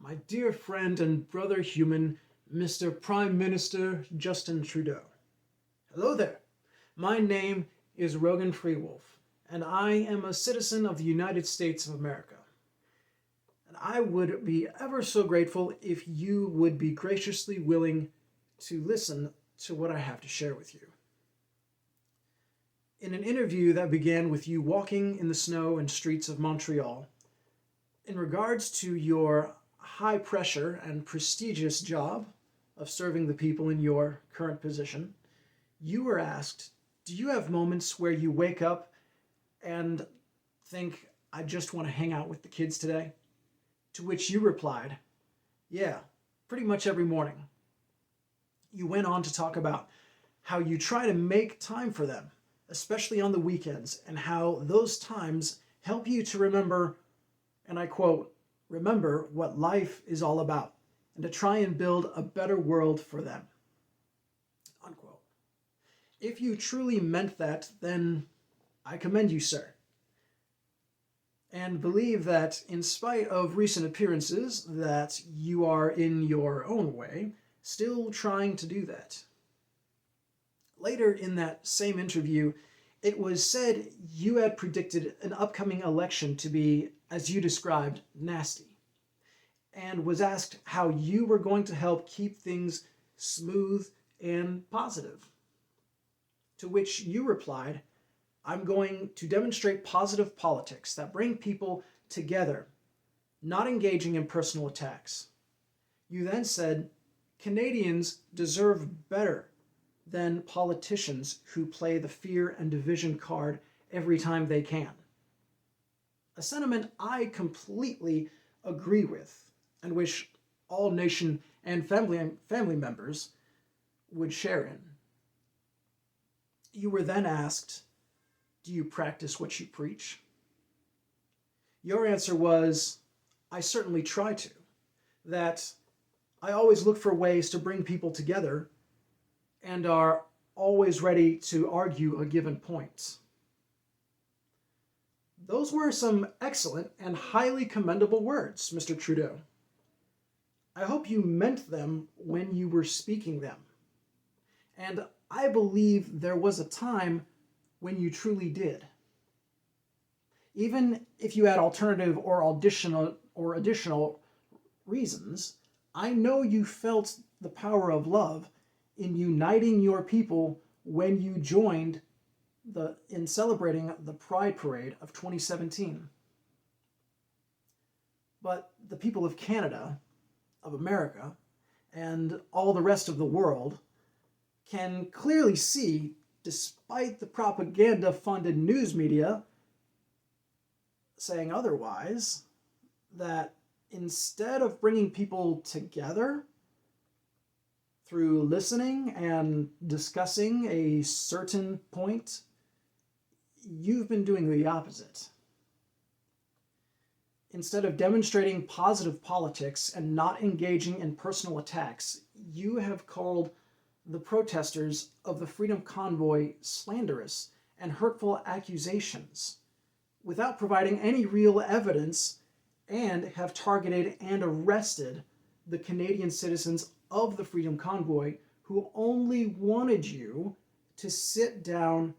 my dear friend and brother human, Mr. Prime Minister Justin Trudeau. Hello there. My name is Rogan Freewolf, and I am a citizen of the United States of America. And I would be ever so grateful if you would be graciously willing to listen to what I have to share with you. In an interview that began with you walking in the snow and streets of Montreal, in regards to your high pressure and prestigious job of serving the people in your current position, you were asked, do you have moments where you wake up and think, I just want to hang out with the kids today? To which you replied, yeah, pretty much every morning. You went on to talk about how you try to make time for them, especially on the weekends, and how those times help you to remember, and I quote, remember what life is all about, and to try and build a better world for them. Unquote. If you truly meant that, then I commend you, sir. And believe that in spite of recent appearances that you are in your own way, still trying to do that. Later in that same interview, it was said you had predicted an upcoming election to be, as you described, nasty, and was asked how you were going to help keep things smooth and positive. To which you replied, I'm going to demonstrate positive politics that bring people together, not engaging in personal attacks. You then said, Canadians deserve better than politicians who play the fear and division card every time they can. A sentiment I completely agree with and wish all nation and family members would share in. You were then asked, do you practice what you preach? Your answer was, I certainly try to. That I always look for ways to bring people together and are always ready to argue a given point. Those were some excellent and highly commendable words, Mr. Trudeau. I hope you meant them when you were speaking them. And I believe there was a time when you truly did. Even if you had alternative or additional reasons, I know you felt the power of love in uniting your people when you joined in celebrating the Pride Parade of 2017. But the people of Canada, of America, and all the rest of the world can clearly see, despite the propaganda-funded news media saying otherwise, that instead of bringing people together through listening and discussing a certain point, you've been doing the opposite. Instead of demonstrating positive politics and not engaging in personal attacks, you have called the protesters of the Freedom Convoy slanderous and hurtful accusations without providing any real evidence, and have targeted and arrested the Canadian citizens of the Freedom Convoy who only wanted you to sit down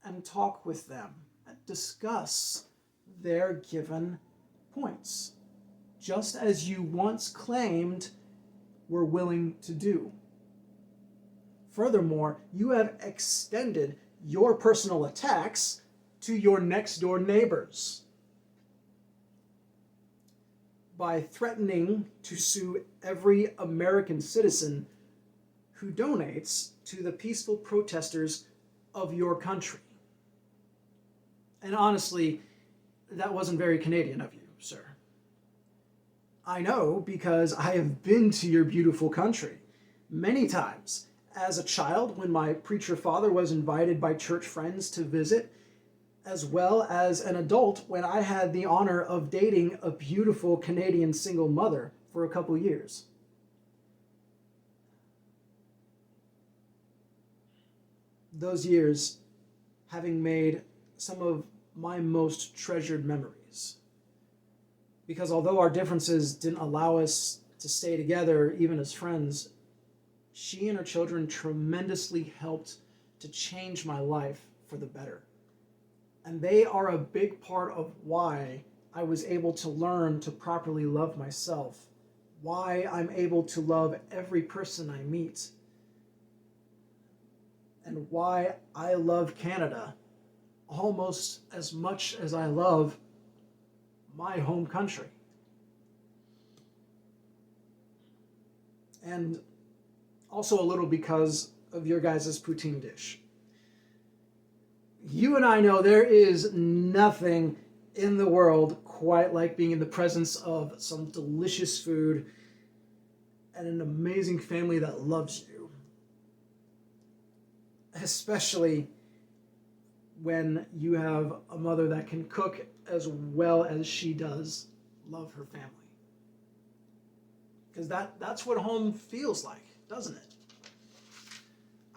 and talk with them and discuss their given points, just as you once claimed were willing to do. Furthermore, you have extended your personal attacks to your next door neighbors by threatening to sue every American citizen who donates to the peaceful protesters of your country. And honestly, that wasn't very Canadian of you, sir. I know because I have been to your beautiful country many times. As a child, when my preacher father was invited by church friends to visit, as well as an adult when I had the honor of dating a beautiful Canadian single mother for a couple years. Those years having made some of my most treasured memories, Because although our differences didn't allow us to stay together, even as friends, she and her children tremendously helped to change my life for the better. And they are a big part of why I was able to learn to properly love myself, why I'm able to love every person I meet, and why I love Canada almost as much as I love my home country. And also a little because of your guys' poutine dish. You and I know there is nothing in the world quite like being in the presence of some delicious food and an amazing family that loves you. Especially when you have a mother that can cook as well as she does love her family. Because that's what home feels like, doesn't it?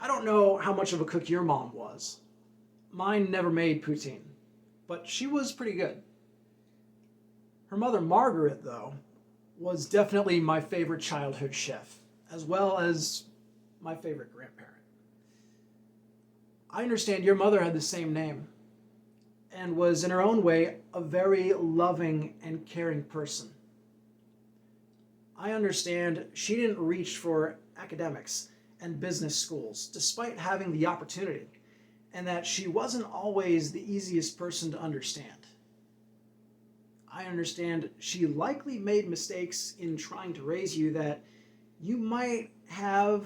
I don't know how much of a cook your mom was. Mine never made poutine, but she was pretty good. Her mother, Margaret, though, was definitely my favorite childhood chef, as well as my favorite grandparent. I understand your mother had the same name and was, in her own way, a very loving and caring person. I understand she didn't reach for academics and business schools, despite having the opportunity, and that she wasn't always the easiest person to understand. I understand she likely made mistakes in trying to raise you that you might have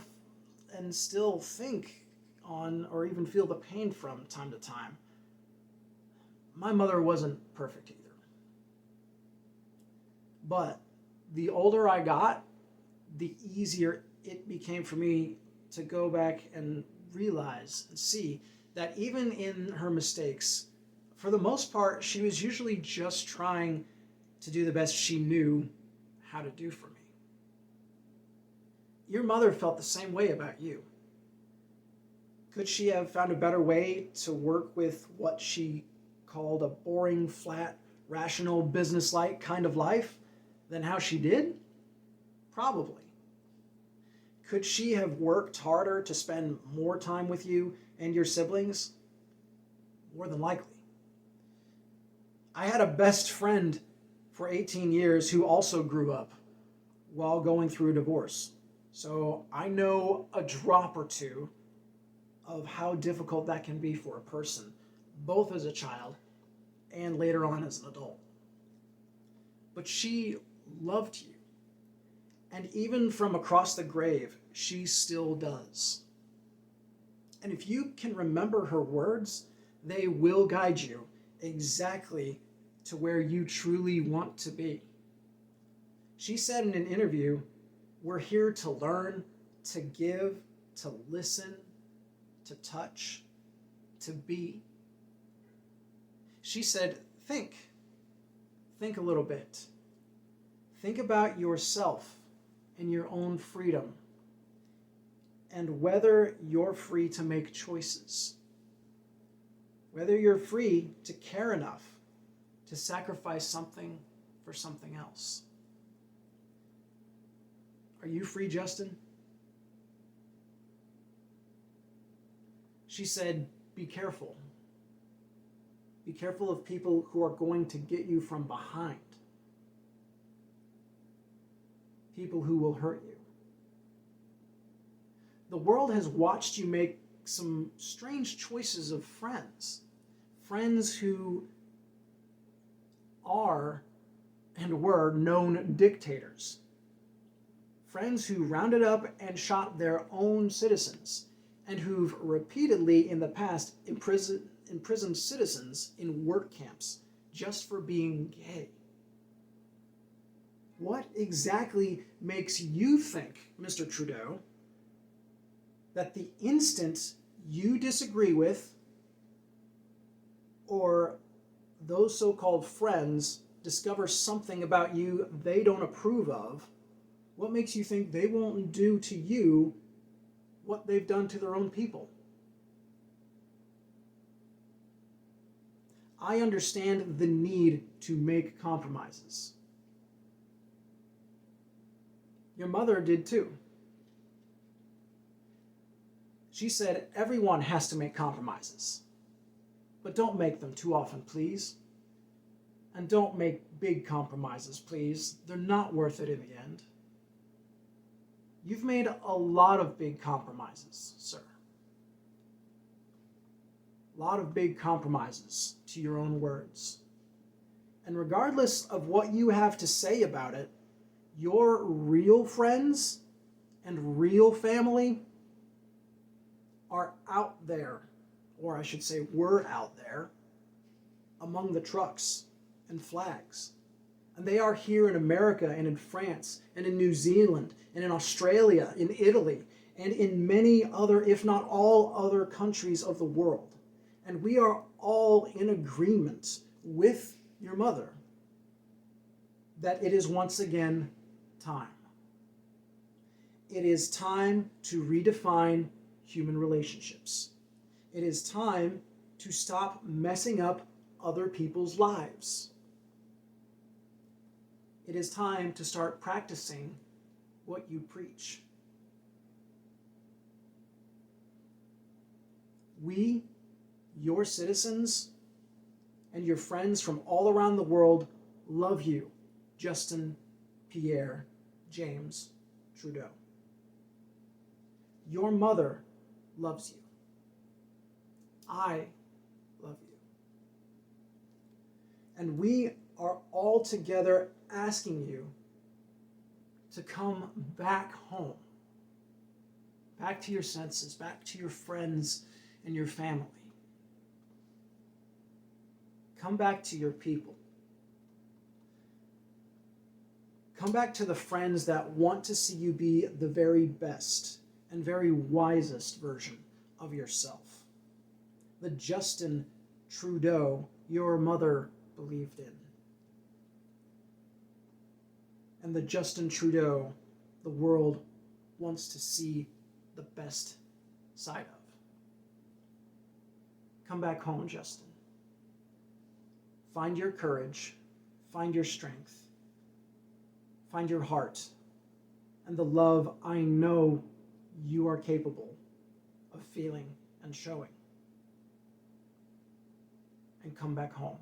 and still think on or even feel the pain from time to time. My mother wasn't perfect either. But the older I got, the easier it became for me to go back and realize and see that even in her mistakes, for the most part, she was usually just trying to do the best she knew how to do for me. Your mother felt the same way about you. Could she have found a better way to work with what she called a boring, flat, rational, business-like kind of life than how she did? Probably. Could she have worked harder to spend more time with you and your siblings? More than likely. I had a best friend for 18 years who also grew up while going through a divorce. So I know a drop or two of how difficult that can be for a person, both as a child and later on as an adult. But she loved you. And even from across the grave, she still does. And if you can remember her words, they will guide you exactly to where you truly want to be. She said in an interview, "We're here to learn, to give, to listen, to touch, to be." She said, think a little bit. Think about yourself and your own freedom and whether you're free to make choices. Whether you're free to care enough to sacrifice something for something else. Are you free, Justin? She said, be careful. Be careful of people who are going to get you from behind. People who will hurt you. The world has watched you make some strange choices of friends. Friends who are and were known dictators. Friends who rounded up and shot their own citizens and who've repeatedly in the past imprisoned citizens in work camps just for being gay. What exactly makes you think, Mr. Trudeau, that the instant you disagree with or those so-called friends discover something about you they don't approve of, what makes you think they won't do to you what they've done to their own people? I understand the need to make compromises. Your mother did too. She said everyone has to make compromises, but don't make them too often, please. And don't make big compromises, please. They're not worth it in the end. You've made a lot of big compromises, sir. A lot of big compromises, to your own words. And regardless of what you have to say about it, your real friends and real family are out there, or I should say were out there, among the trucks and flags. And they are here in America and in France and in New Zealand and in Australia, in Italy, and in many other, if not all other countries of the world. And we are all in agreement with your mother that it is once again time. It is time to redefine human relationships. It is time to stop messing up other people's lives. It is time to start practicing what you preach. We, your citizens, and your friends from all around the world love you, Justin Pierre James Trudeau. Your mother loves you. I love you. And we are all together asking you to come back home, back to your senses, back to your friends and your family. Come back to your people. Come back to the friends that want to see you be the very best and very wisest version of yourself. The Justin Trudeau your mother believed in. And the Justin Trudeau the world wants to see the best side of. Come back home, Justin. Find your courage, find your strength, find your heart, and the love I know you are capable of feeling and showing. And come back home.